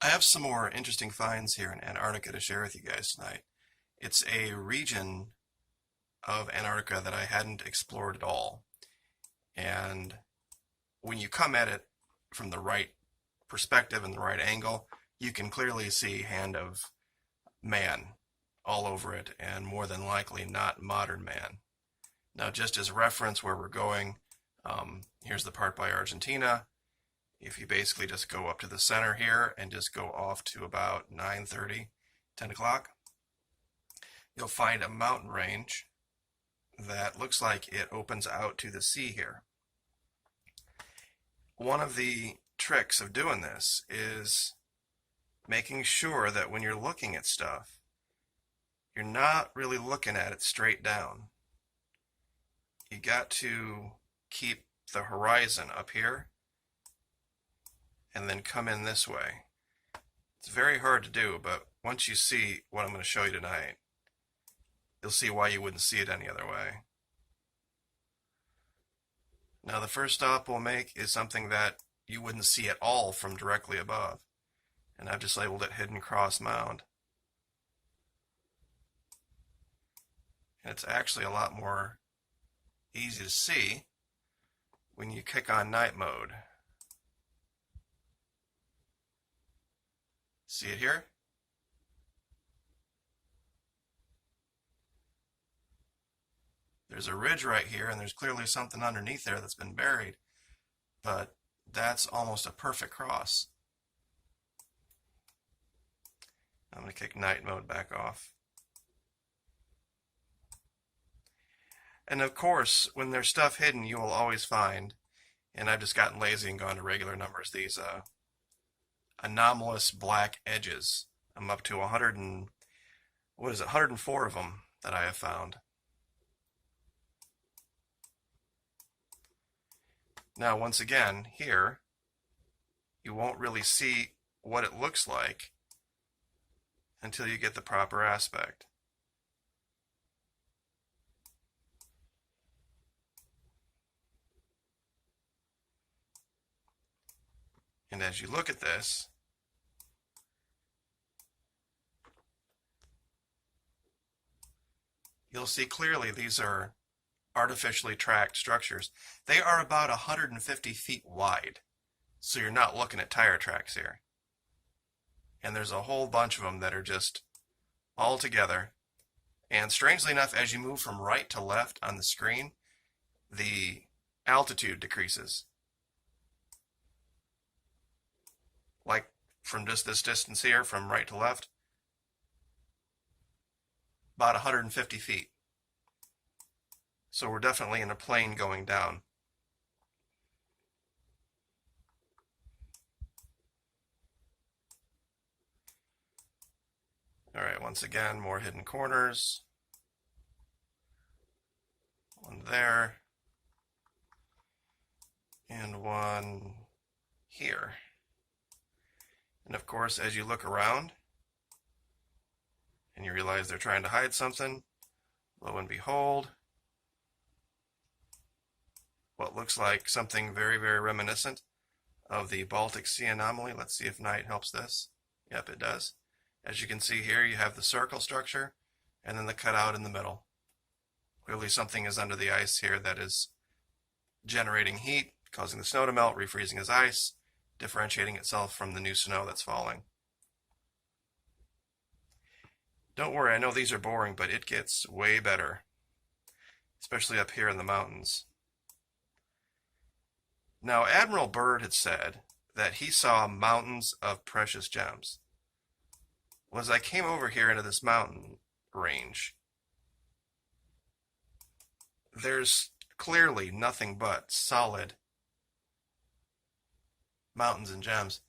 I have some more interesting finds here in Antarctica to share with you guys tonight. It's a region of Antarctica that I hadn't explored at all. And when you come at it from the right perspective and the right angle, you can clearly see hand of man all over it, and more than likely not modern man. Now, just as reference where we're going, here's the part by Argentina. If you basically just go up to the center here and just go off to about 9:30, 10 o'clock, you'll find a mountain range that looks like it opens out to the sea here. One of the tricks of doing this is making sure that when you're looking at stuff, you're not really looking at it straight down. You got to keep the horizon up here and then come in this way. It's very hard to do, but once you see what I'm going to show you tonight, you'll see why you wouldn't see it any other way. Now, the first stop we'll make is something that you wouldn't see at all from directly above, and I've just labeled it Hidden Cross Mound. And it's actually a lot more easy to see when you click on night mode. See it here? There's a ridge right here, and there's clearly something underneath there that's been buried, but that's almost a perfect cross. I'm going to kick night mode back off. And of course, when there's stuff hidden, you will always find, and I've just gotten lazy and gone to regular numbers, these anomalous black edges. I'm up to 104 of them that I have found. Now, once again, here, you won't really see what it looks like until you get the proper aspect. And as you look at this, you'll see clearly these are artificially tracked structures. They are about 150 feet wide, so you're not looking at tire tracks here. And there's a whole bunch of them that are just all together. And strangely enough, as you move from right to left on the screen, the altitude decreases. Like from just this distance here, from right to left, about 150 feet. So we're definitely in a plane going down. All right, once again, more hidden corners. One there. And one here. And of course, as you look around and you realize they're trying to hide something, lo and behold, what looks like something very, very reminiscent of the Baltic Sea Anomaly. Let's see if night helps this. Yep, it does. As you can see here, you have the circle structure and then the cutout in the middle. Clearly something is under the ice here that is generating heat, causing the snow to melt, refreezing as ice, differentiating itself from the new snow that's falling. Don't worry, I know these are boring, but it gets way better, especially up here in the mountains. Now, Admiral Byrd had said that he saw mountains of precious gems. Well, as I came over here into this mountain range, there's clearly nothing but solid mountains and gems.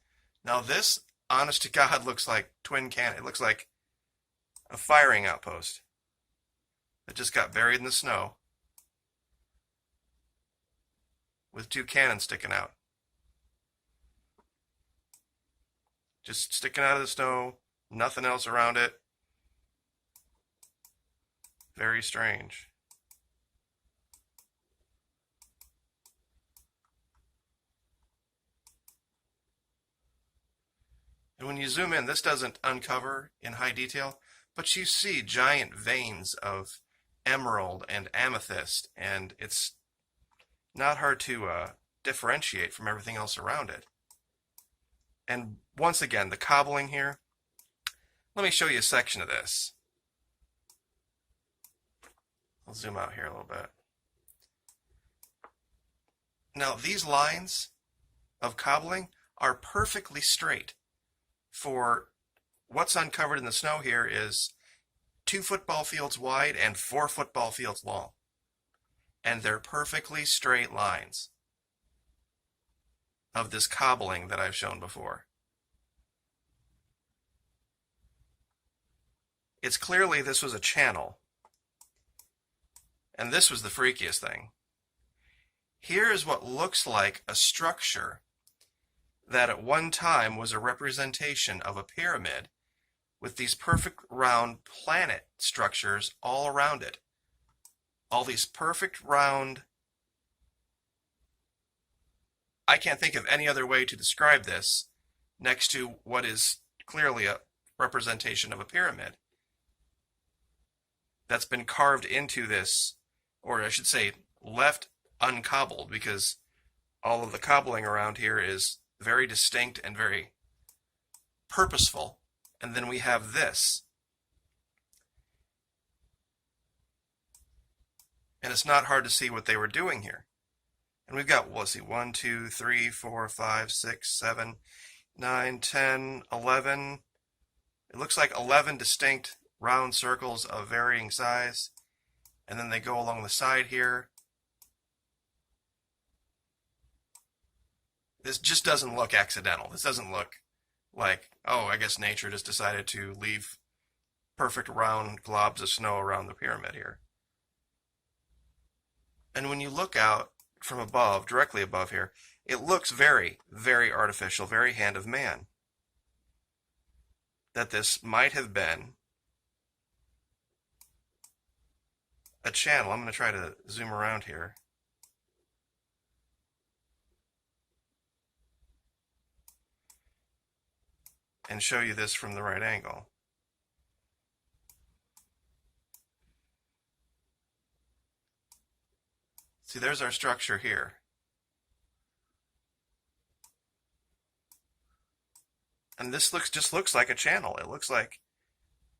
Now this, honest to God, looks like twin cannon. It looks like a firing outpost that just got buried in the snow with two cannons sticking out. Just sticking out of the snow, nothing else around it. Very strange. when you zoom in, this doesn't uncover in high detail, but you see giant veins of emerald and amethyst, and it's not hard to differentiate from everything else around it. And once again, the cobbling here, let me show you a section of this. I'll zoom out here a little bit. Now, these lines of cobbling are perfectly straight. For what's uncovered in the snow here is 2 football fields wide and 4 football fields long. And they're perfectly straight lines of this cobbling that I've shown before. It's clearly this was a channel. And this was the freakiest thing. Here is what looks like a structure that at one time was a representation of a pyramid with these perfect round planet structures all around it. All these perfect round... I can't think of any other way to describe this next to what is clearly a representation of a pyramid that's been carved into this, or I should say left uncobbled, because all of the cobbling around here is very distinct and very purposeful. And then we have this. And it's not hard to see what they were doing here. And we've got, well, let's see, 1, 2, 3, 4, 5, 6, 7, 9, 10, 11. It looks like 11 distinct round circles of varying size. And then they go along the side here. This just doesn't look accidental. This doesn't look like, oh, I guess nature just decided to leave perfect round globs of snow around the pyramid here. And when you look out from above, directly above here, it looks very, very artificial, very hand of man. That this might have been a channel. I'm going to try to zoom around here. And show you this from the right angle. See, there's our structure here. And this just looks like a channel. It looks like,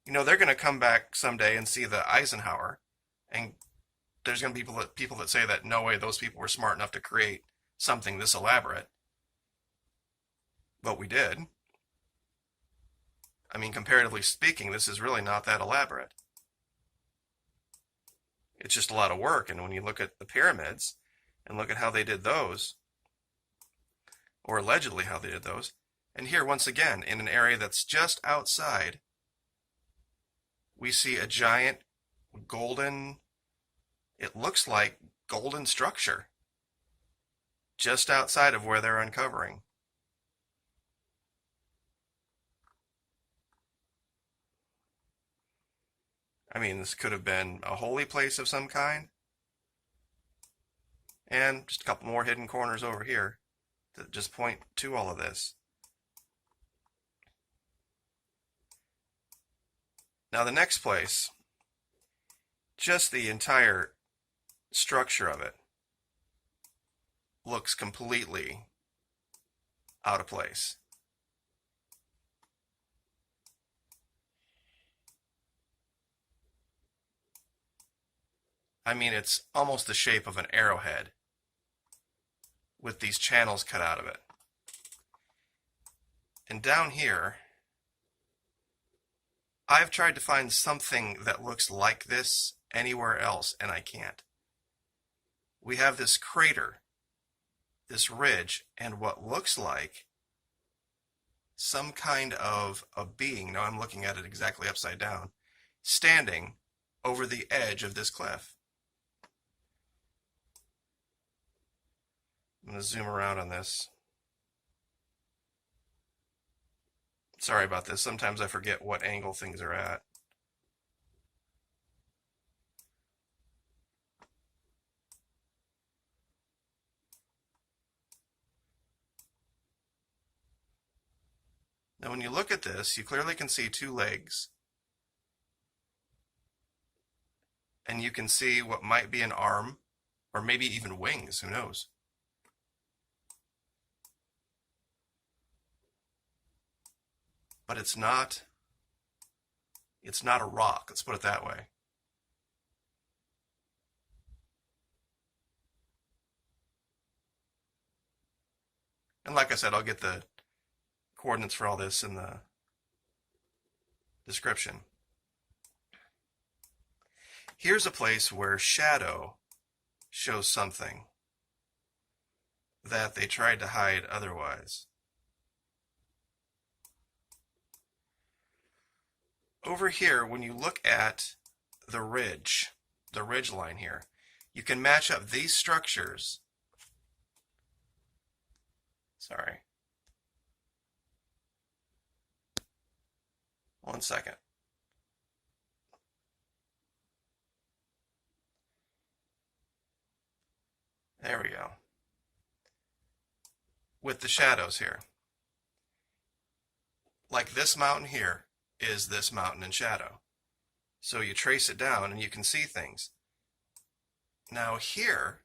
you know, they're going to come back someday and see the Eisenhower, and there's going to be people that say that no way those people were smart enough to create something this elaborate. But we did. I mean, comparatively speaking, this is really not that elaborate. It's just a lot of work. And when you look at the pyramids and look at how they did those, or allegedly how they did those, and here, once again, in an area that's just outside, we see a giant golden, it looks like golden structure just outside of where they're uncovering. I mean, this could have been a holy place of some kind. And just a couple more hidden corners over here that just point to all of this. Now the next place, just the entire structure of it looks completely out of place. I mean, it's almost the shape of an arrowhead with these channels cut out of it. And down here, I've tried to find something that looks like this anywhere else, and I can't. We have this crater, this ridge, and what looks like some kind of a being, now I'm looking at it exactly upside down, standing over the edge of this cliff. I'm going to zoom around on this. Sorry about this. Sometimes I forget what angle things are at. Now when you look at this, you clearly can see two legs. And you can see what might be an arm, or maybe even wings, who knows? But it's not a rock, let's put it that way. And like I said, I'll get the coordinates for all this in the description. Here's a place where shadow shows something that they tried to hide otherwise. Over here, when you look at the ridge line here, you can match up these structures. Sorry. One second. There we go. With the shadows here. Like this mountain here is this mountain in shadow. So you trace it down and you can see things. Now here,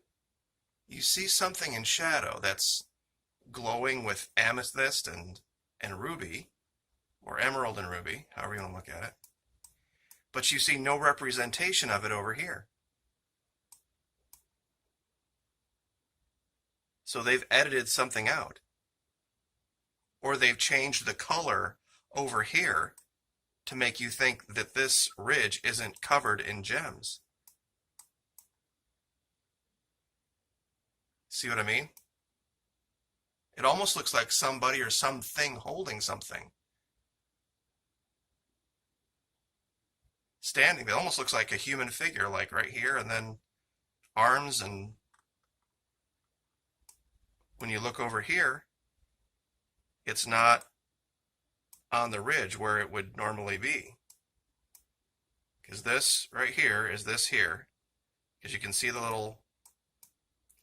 you see something in shadow that's glowing with amethyst and ruby, or emerald and ruby, however you want to look at it. But you see no representation of it over here. So they've edited something out. Or they've changed the color over here to make you think that this ridge isn't covered in gems. See what I mean? It almost looks like somebody or something holding something. Standing, it almost looks like a human figure, like right here, and then arms, and when you look over here, it's not on the ridge where it would normally be. Because this right here is this here, because you can see the little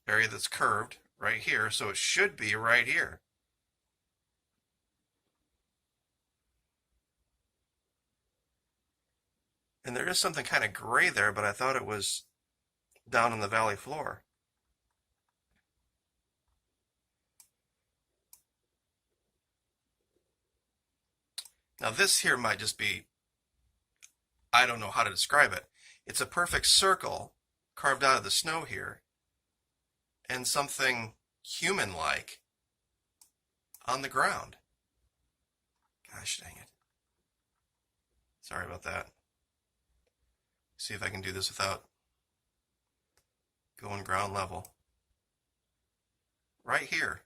area that's curved right here, so it should be right here. And there is something kind of gray there, but I thought it was down on the valley floor. Now this here might just be, I don't know how to describe it. It's a perfect circle carved out of the snow here, and something human-like on the ground. Gosh dang it. Sorry about that. See if I can do this without going ground level. Right here.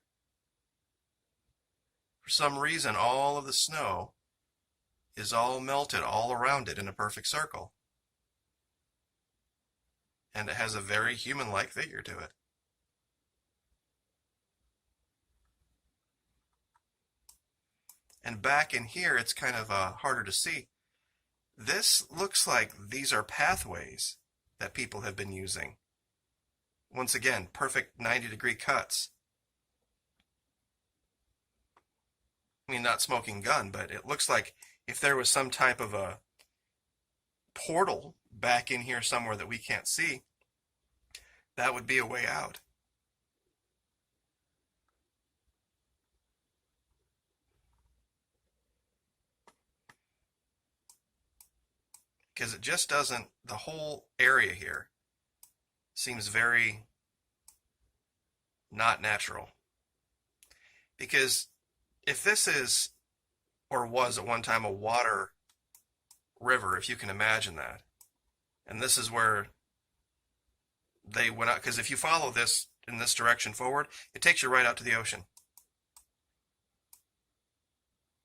For some reason, all of the snow is all melted all around it in a perfect circle. And it has a very human-like figure to it. And back in here, it's kind of harder to see. This looks like these are pathways that people have been using. Once again, perfect 90-degree cuts. I mean, not smoking gun, but it looks like if there was some type of a portal back in here somewhere that we can't see, that would be a way out. Because it just doesn't, the whole area here seems very not natural. Because if this is, or was at one time, a water river, if you can imagine that, and this is where they went out, because if you follow this in this direction forward, it takes you right out to the ocean.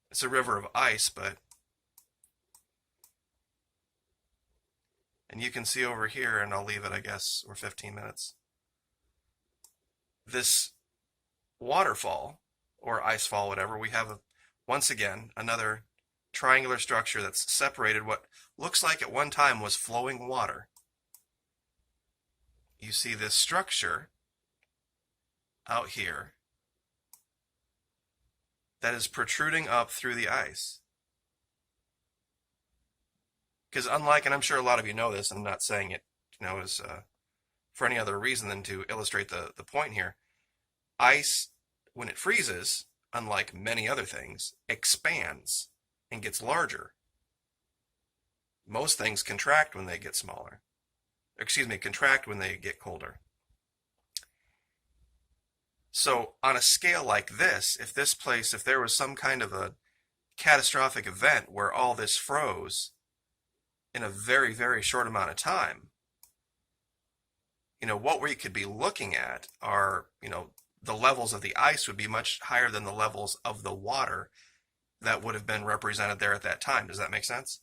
It's a river of ice, but, and you can see over here, and I'll leave it, I guess, or 15 minutes. This waterfall, or icefall, whatever, we have, once again, another triangular structure that's separated what looks like at one time was flowing water. You see this structure out here, that is protruding up through the ice. Because unlike, and I'm sure a lot of you know this, I'm not saying it, as for any other reason than to illustrate the point here. Ice, when it freezes, unlike many other things, expands and gets larger. Most things contract when they get smaller. Contract when they get colder. So on a scale like this, if there was some kind of a catastrophic event where all this froze in a very, very short amount of time, what we could be looking at are, the levels of the ice would be much higher than the levels of the water that would have been represented there at that time. Does that make sense?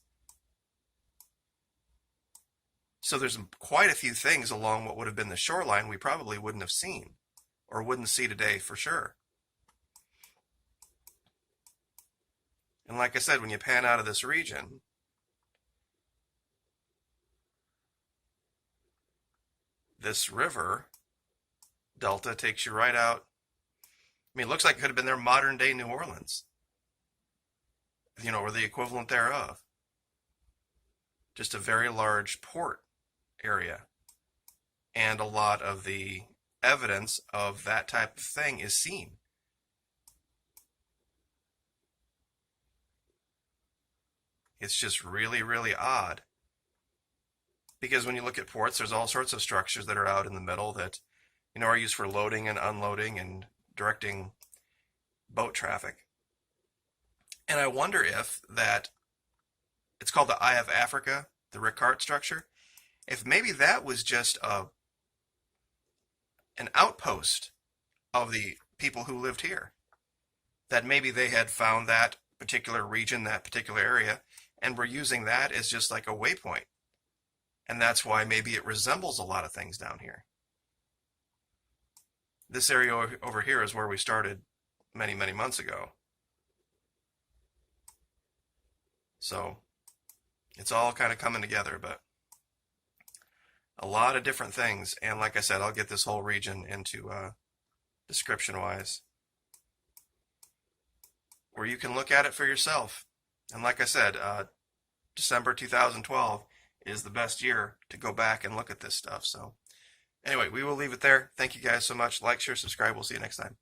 So there's quite a few things along what would have been the shoreline we probably wouldn't have seen or wouldn't see today for sure. And like I said, when you pan out of this region, this river delta takes you right out. I mean, it looks like it could have been their modern day New Orleans, or the equivalent thereof. Just a very large port area. And a lot of the evidence of that type of thing is seen. It's just really, really odd. Because when you look at ports, there's all sorts of structures that are out in the middle that, are used for loading and unloading and directing boat traffic. And I wonder if it's called the Eye of Africa, the Ricard structure, if maybe that was just an outpost of the people who lived here. That maybe they had found that particular region, that particular area, and were using that as just like a waypoint. And that's why maybe it resembles a lot of things down here. This area over here is where we started many, many months ago. So it's all kind of coming together, but a lot of different things. And like I said, I'll get this whole region into description-wise, where you can look at it for yourself. And like I said, December 2012 is the best year to go back and look at this stuff. So anyway, we will leave it there. Thank you guys so much. Like, share, subscribe. We'll see you next time.